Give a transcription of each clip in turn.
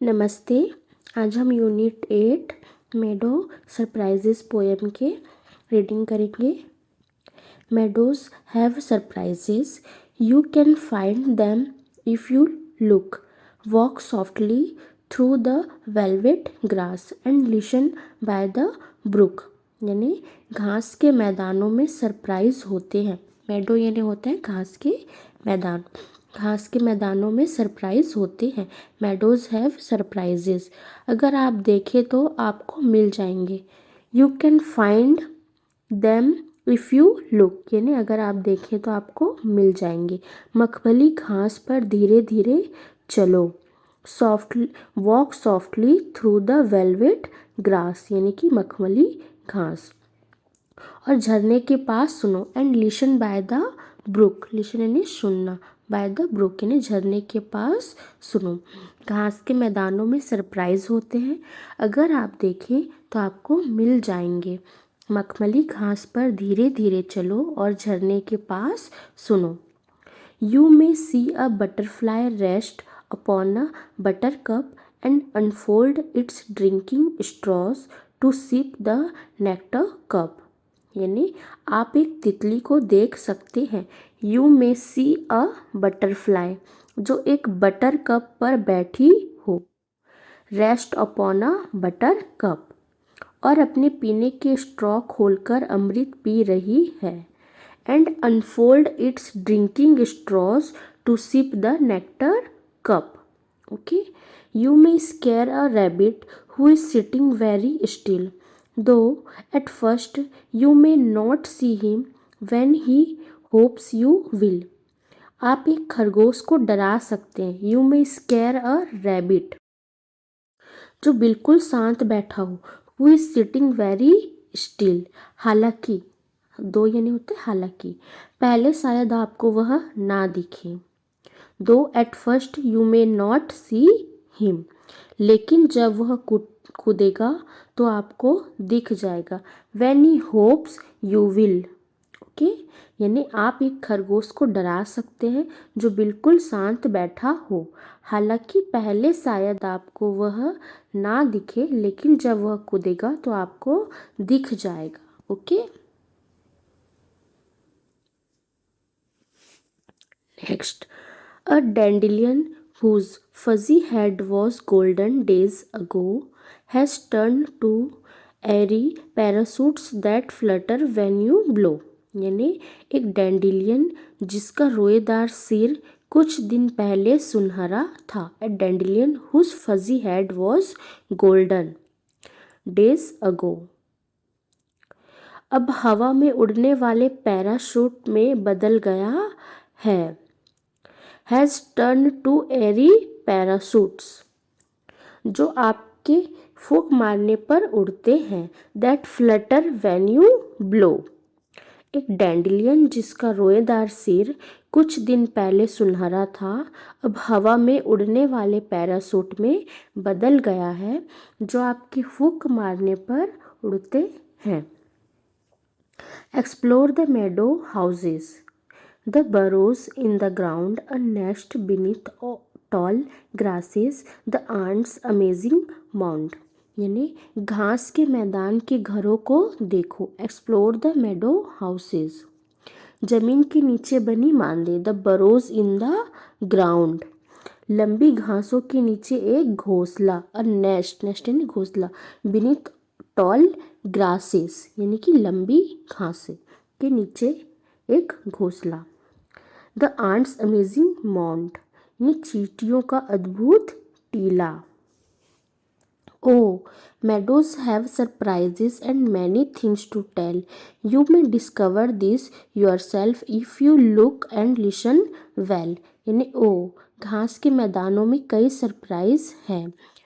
नमस्ते। आज हम यूनिट 8 मेडो सरप्राइजेस पोएम के रीडिंग करेंगे। Meadows have surprises, you can find them if you look, walk softly through the velvet grass and listen by the brook. यानी घास के मैदानों में सरप्राइज होते हैं। मेडो यानी होता है घास के मैदान। घास के मैदानों में सरप्राइज होते हैं। Meadows have surprises. अगर आप देखें तो आपको मिल जाएंगे। You can find them if you look, यानी अगर आप देखें तो आपको मिल जाएंगे। मखमली घास पर धीरे धीरे चलो, softly walk softly through the velvet grass, यानी कि मखमली घास। और झरने के पास सुनो, and listen by the brook, listen यानी सुनना, बाय द ब्रुक यानी झरने के पास सुनो। घास के मैदानों में सरप्राइज होते हैं। अगर आप देखें तो आपको मिल जाएंगे। मखमली घास पर धीरे धीरे चलो और झरने के पास सुनो। You may see a butterfly rest upon a buttercup and unfold its drinking straws to sip the nectar cup. यानी आप एक तितली को देख सकते हैं। You may see a butterfly, जो एक बटर कप पर बैठी हो, रेस्ट अपॉन अ बटर कप, और अपने पीने के स्ट्रॉ खोलकर अमृत पी रही है। And unfold its drinking straws to sip the nectar cup. Okay, you may scare a rabbit who is sitting very still, though at first you may not see him when he hopes you will। आप एक खरगोश को डरा सकते हैं। You may scare a rabbit, जो बिल्कुल शांत बैठा हो, who is sitting very still, हालांकि दो यानी होते हालांकि पहले शायद आपको वह ना दिखे। दो at first you may not see him, लेकिन जब वह कूदेगा तो आपको दिख जाएगा। When he hopes you will। Okay, यानी आप एक खरगोश को डरा सकते हैं जो बिल्कुल शांत बैठा हो, हालांकि पहले शायद आपको वह ना दिखे, लेकिन जब वह कूदेगा तो आपको दिख जाएगा। Okay, next, a dandelion whose fuzzy head was golden days ago has turned to airy parachutes that flutter when you blow। यानी एक डैंडिलियन जिसका रोएदार सिर कुछ दिन पहले सुनहरा था। ए डैंडिलियन whose fuzzy head was golden days ago अब हवा में उड़ने वाले पैराशूट में बदल गया है। Has turn to airy parachutes, जो आपके फूंक मारने पर उड़ते हैं। That flutter when you blow. एक डैंडिलियन जिसका रोएदार सिर कुछ दिन पहले सुनहरा था, अब हवा में उड़ने वाले पैराशूट में बदल गया है, जो आपकी फूंक मारने पर उड़ते हैं। Explore the Medo houses, the burrows in the ground, a nest beneath tall grasses, the ants amazing mound। यानी घास के मैदान के घरों को देखो। एक्सप्लोर द मेडो हाउसेस, जमीन के नीचे बनी मांदे। द बरोज इन द ग्राउंड, लंबी घासों के नीचे एक घोंसला। अ नेस्ट, नेस्ट यानी घोंसला। बीनीथ टॉल ग्रासेस, यानी कि लंबी घासें के नीचे एक घोंसला। द आंट्स अमेजिंग माउंट, ये चींटियों का अद्भुत टीला। ओ meadows have surprises and many things to tell, you may discover this yourself if you look and listen well। यानी ओ घास के मैदानों में कई सरप्राइज हैं।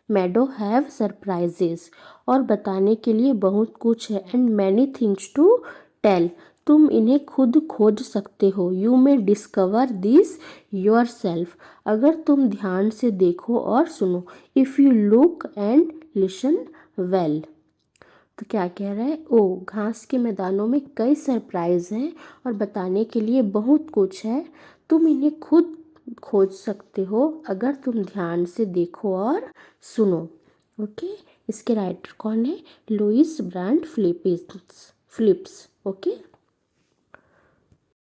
meadow have surprises, और बताने के लिए बहुत कुछ है। and many things to tell, तुम इन्हें खुद खोज सकते हो। You may discover this your self, अगर तुम ध्यान से देखो और सुनो। If you look and listen well. तो क्या कह रहा है? ओ घास के मैदानों में कई सरप्राइज हैं और बताने के लिए बहुत कुछ है, तुम इन्हें खुद खोज सकते हो अगर तुम ध्यान से देखो और सुनो। ओके, इसके राइटर कौन है? Louis Brand Phillips. ओके।